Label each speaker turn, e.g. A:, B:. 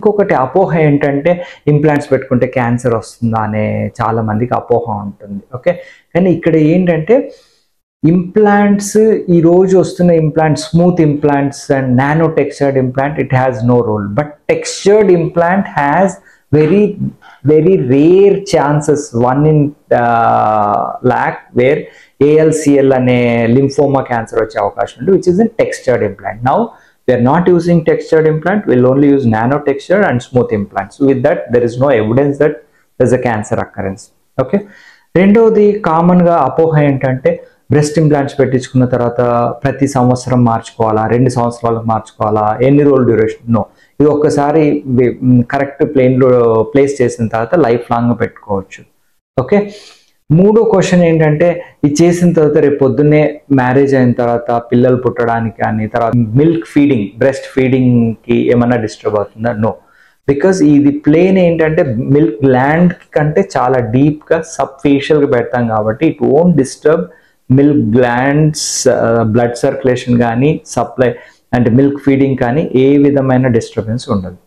A: ఇంకొకటి అపోహ ఏంటంటే ఇంప్లాంట్స్ పెట్టుకుంటే క్యాన్సర్ వస్తుందా అనే చాలా మందికి అపోహ ఉంటుంది. ఓకే, కానీ ఇక్కడ ఏంటంటే ఇంప్లాంట్స్ ఈ రోజు వస్తున్న implants smooth implants and nano textured implant it has no role, but textured implant has very rare chances, 1 in lakh, where ALCL అనే లింఫోమా క్యాన్సర్ వచ్చే అవకాశం ఉంది, which is in textured implant. Now we are not using textured implant, we'll only use nano texture and smooth implants. With that there is no evidence that there's a cancer occurrence. Okay, రెండోది common గా అపోహ ఏంటంటే breast implants పెట్టించుకున్న తర్వాత ప్రతి సంవత్సరం మార్చుకోవాలా, 2 సంవత్సరాలకు మార్చుకోవాలా, ఎన్ని రోజులు డ్యూరేషన్? నో, ఇది ఒక్కసారి కరెక్ట్ ప్లేస్ చేసిన తర్వాత లైఫ్ లాంగ్ పెట్టుకోవచ్చు. ఓకే, మూడో క్వశ్చన్ ఏంటంటే ఇది చేసిన తర్వాత రేపు పొద్దున్నే మ్యారేజ్ అయిన తర్వాత పిల్లలు పుట్టడానికి కానీ తర్వాత మిల్క్ ఫీడింగ్, బ్రెస్ట్ ఫీడింగ్ కి ఏమన్నా డిస్టర్బ్ అవుతుందా? నో, బికాస్ ఇది ప్లేన్ ఏంటంటే మిల్క్ గ్లాండ్ కంటే చాలా డీప్ గా సబ్ ఫేషియల్ గా పెడతాం కాబట్టి it won't disturb milk glands blood circulation కానీ సప్లై అంటే మిల్క్ ఫీడింగ్ కానీ ఏ విధమైన డిస్టర్బెన్స్ ఉండదు.